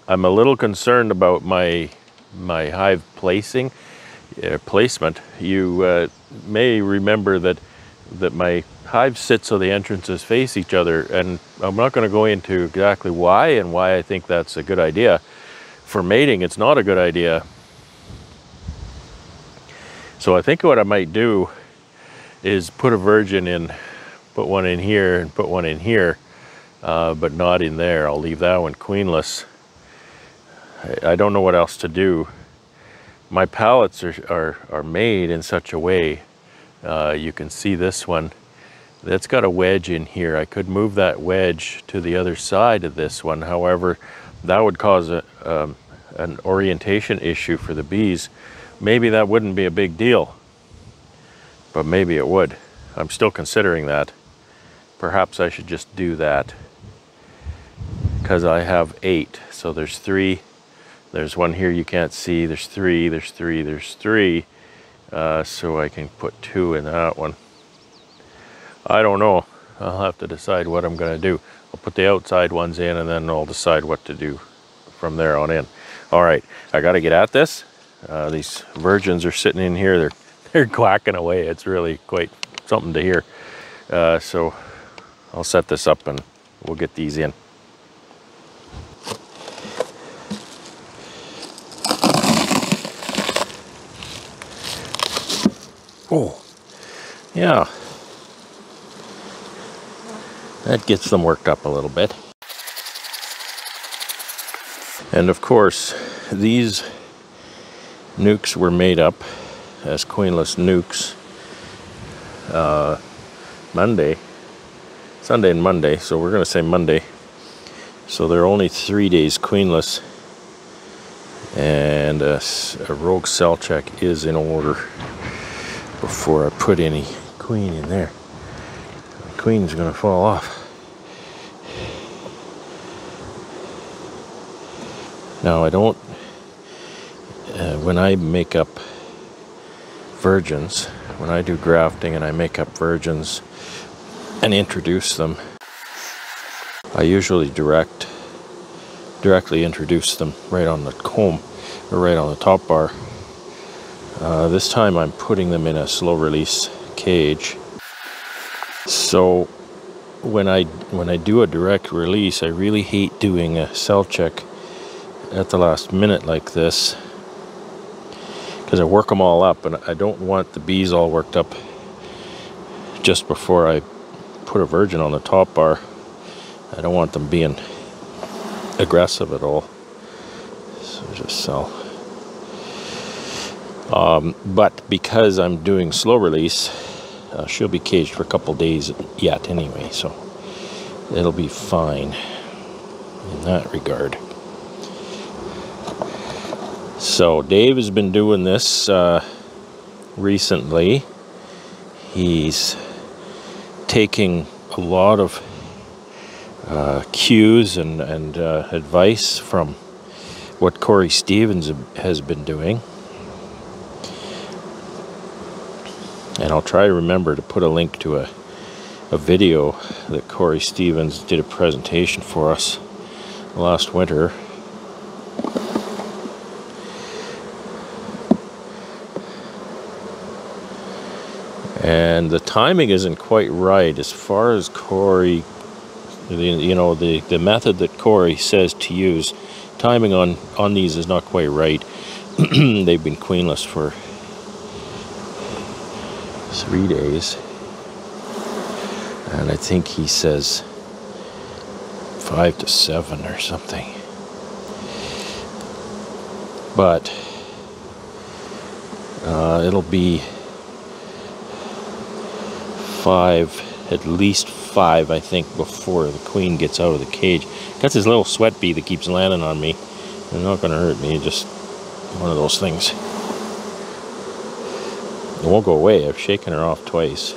a little concerned about my hive placement. You may remember that my hive sits so the entrances face each other, and I'm not going to go into exactly why and why I think that's a good idea. For mating, it's not a good idea. So I think what I might do is put a virgin in, put one in here and put one in here, but not in there. I'll leave that one queenless. I don't know what else to do. My pallets are made in such a way, you can see this one, that's got a wedge in here. I could move that wedge to the other side of this one. However, that would cause an orientation issue for the bees. Maybe that wouldn't be a big deal. but maybe it would. I'm still considering that. Perhaps I should just do that, because I have 8. So there's 3. There's one here you can't see. There's 3. There's 3. There's 3. So I can put 2 in that one. I don't know. I'll have to decide what I'm going to do. I'll put the outside ones in, and then I'll decide what to do from there on in. All right, I got to get at this. These virgins are sitting in here. They're quacking away. It's really quite something to hear. So I'll set this up and we'll get these in. Oh, yeah. That gets them worked up a little bit. And of course, these nucs were made up as queenless nucs Sunday and Monday, so we're going to say Monday. So they're only 3 days queenless, and a rogue cell check is in order before I put any queen in there. The queen's going to fall off. Now I don't, when I make up virgins, when I do grafting and I make up virgins and introduce them, I usually directly introduce them right on the comb or right on the top bar. This time I'm putting them in a slow release cage. So when I do a direct release, I really hate doing a cell check at the last minute like this, because I work them all up, and I don't want the bees all worked up just before I put a virgin on the top bar. I don't want them being aggressive at all. So just sell. But because I'm doing slow release, she'll be caged for a couple days yet anyway, so it'll be fine in that regard. So Dave has been doing this recently. He's taking a lot of cues and advice from what Corey Stevens has been doing. And I'll try to remember to put a link to a video that Corey Stevens did a presentation for us last winter. And the timing isn't quite right as far as Corey, the method that Corey says to use. Timing on these is not quite right. They've been queenless for 3 days, and I think he says 5 to 7 or something. But it'll be 5, at least 5, I think, before the queen gets out of the cage. Got this little sweat bee that keeps landing on me. They're not going to hurt me, just one of those things. It won't go away. I've shaken her off twice.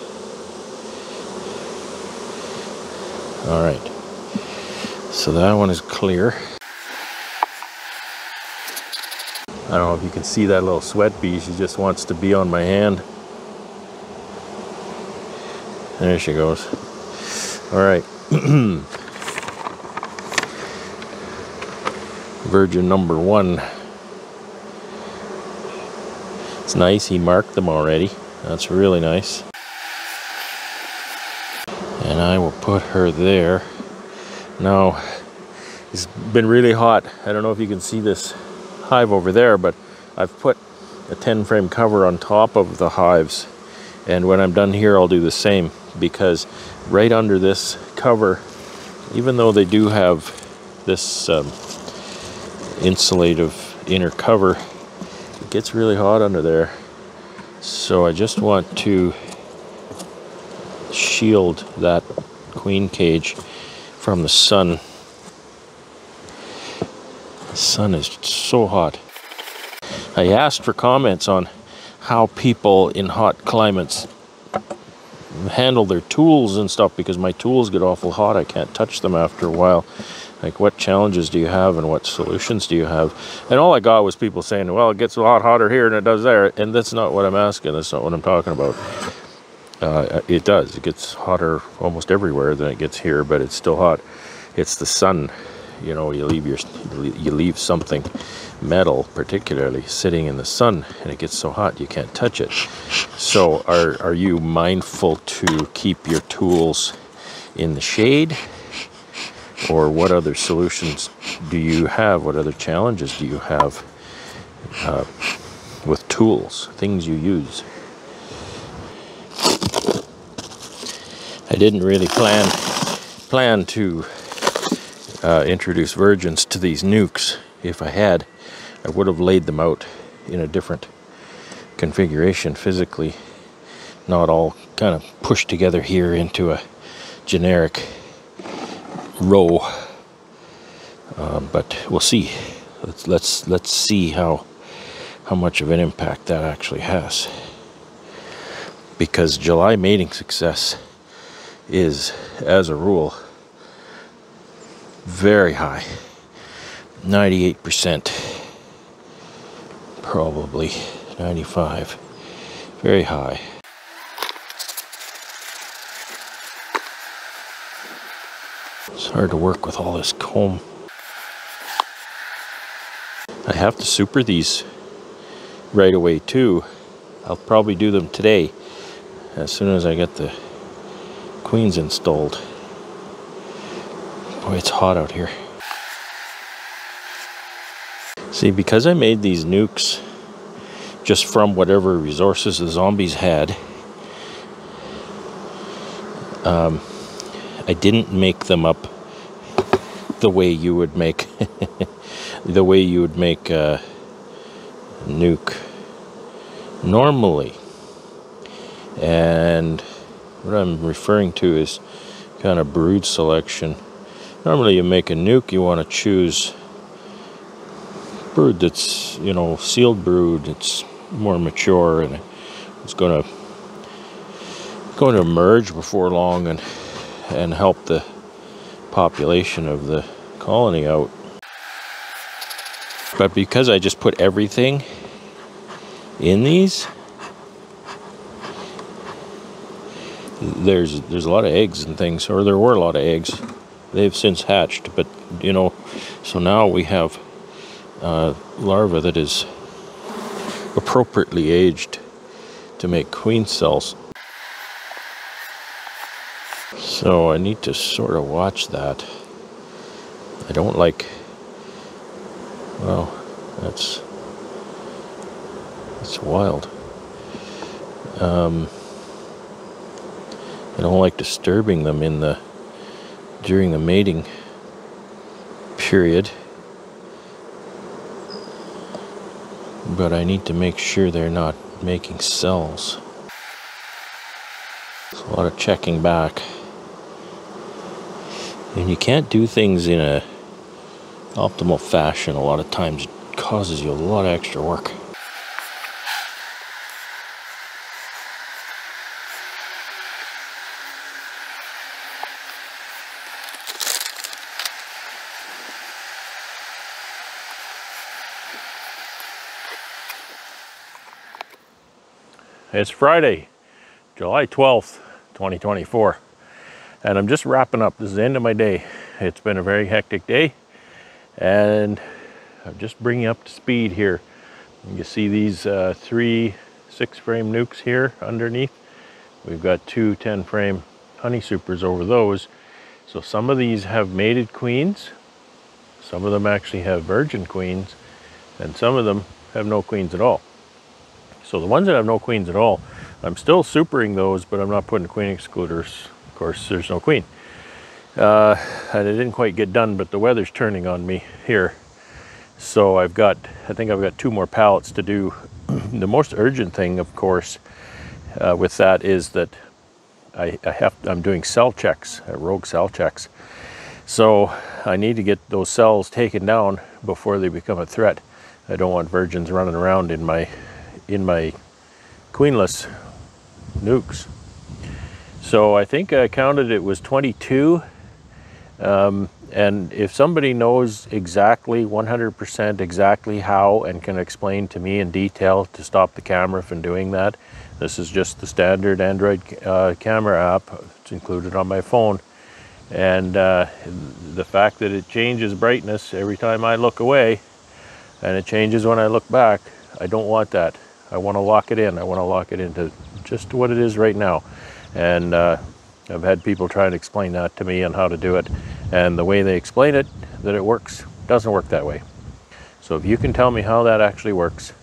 All right. So that one is clear. I don't know if you can see that little sweat bee. She just wants to be on my hand. There she goes. All right. Virgin number 1. It's nice, he marked them already. That's really nice. And I will put her there. Now, it's been really hot. I don't know if you can see this hive over there, but I've put a 10 frame cover on top of the hives. And when I'm done here, I'll do the same, because right under this cover, even though they do have this insulative inner cover, it gets really hot under there. So I just want to shield that queen cage from the sun. The sun is so hot. I asked for comments on how people in hot climates handle their tools and stuff, because my tools get awful hot. I can't touch them after a while. Like, what challenges do you have and what solutions do you have? And all I got was people saying, well, it gets a lot hotter here than it does there. And that's not what I'm asking. That's not what I'm talking about. It does. It gets hotter almost everywhere than it gets here, but it's still hot. It's the sun. You know, you leave something, metal particularly, sitting in the sun, and it gets so hot you can't touch it. So are you mindful to keep your tools in the shade? Or what other solutions do you have? What other challenges do you have with tools, things you use? I didn't really plan to introduce virgins to these nucs. If I had, I would have laid them out in a different configuration physically, not all kind of pushed together here into a generic row. But we'll see. Let's see how much of an impact that actually has. Because July mating success is, as a rule, very high. 98%, probably 95%. Very high. It's hard to work with all this comb. I have to super these right away too. I'll probably do them today as soon as I get the queens installed. Boy, it's hot out here. See, because I made these nucs just from whatever resources the zombies had, I didn't make them up the way you would make the way you would make a nuc normally. And what I'm referring to is kind of brood selection. Normally you make a nuc, you want to choose brood that's, you know, sealed brood. It's more mature and it's going to emerge before long and help the population of the colony out. But because I just put everything in these, there's a lot of eggs and things, or there were a lot of eggs. They've since hatched, but you know, so now we have larva that is appropriately aged to make queen cells. So I need to sort of watch that. I don't like, well, that's wild. I don't like disturbing them during the mating period, but I need to make sure they're not making cells. There's a lot of checking back. And you can't do things in a optimal fashion a lot of times. It causes you a lot of extra work. It's Friday, July 12th, 2024, and I'm just wrapping up. This is the end of my day. It's been a very hectic day, and I'm just bringing up to speed here. You see these 3 6-frame nucs here underneath. We've got 2 10-frame honey supers over those. So some of these have mated queens, some of them actually have virgin queens, and some of them have no queens at all. So the ones that have no queens at all, I'm still supering those, but I'm not putting queen excluders. Of course, there's no queen. And it didn't quite get done, but the weather's turning on me here. So I think I've got 2 more pallets to do. The most urgent thing, of course, with that is that I'm doing cell checks, rogue cell checks. So I need to get those cells taken down before they become a threat. I don't want virgins running around in my queenless nucs. So I think I counted it was 22. And if somebody knows exactly, 100% exactly how and can explain to me in detail to stop the camera from doing that, this is just the standard Android camera app. It's included on my phone. And the fact that it changes brightness every time I look away and it changes when I look back, I don't want that. I want to lock it in. I want to lock it into just what it is right now. And I've had people try to explain that to me on how to do it, and the way they explain it, that it works, doesn't work that way. So if you can tell me how that actually works,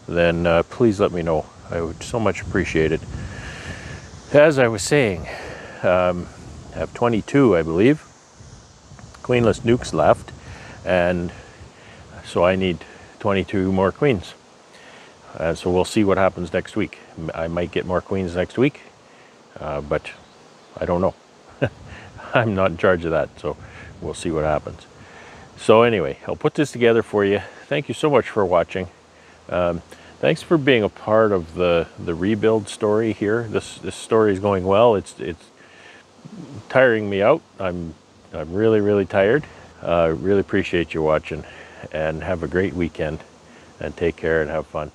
then please let me know. I would so much appreciate it. As I was saying, I have 22, I believe, queenless nucs left, and so I need 22 more queens. So we'll see what happens next week. I might get more queens next week, but I don't know. I'm not in charge of that, so we'll see what happens. So anyway, I'll put this together for you. Thank you so much for watching. Thanks for being a part of the rebuild story here. This story is going well. It's tiring me out. I'm really tired. Really appreciate you watching, and have a great weekend, and take care and have fun.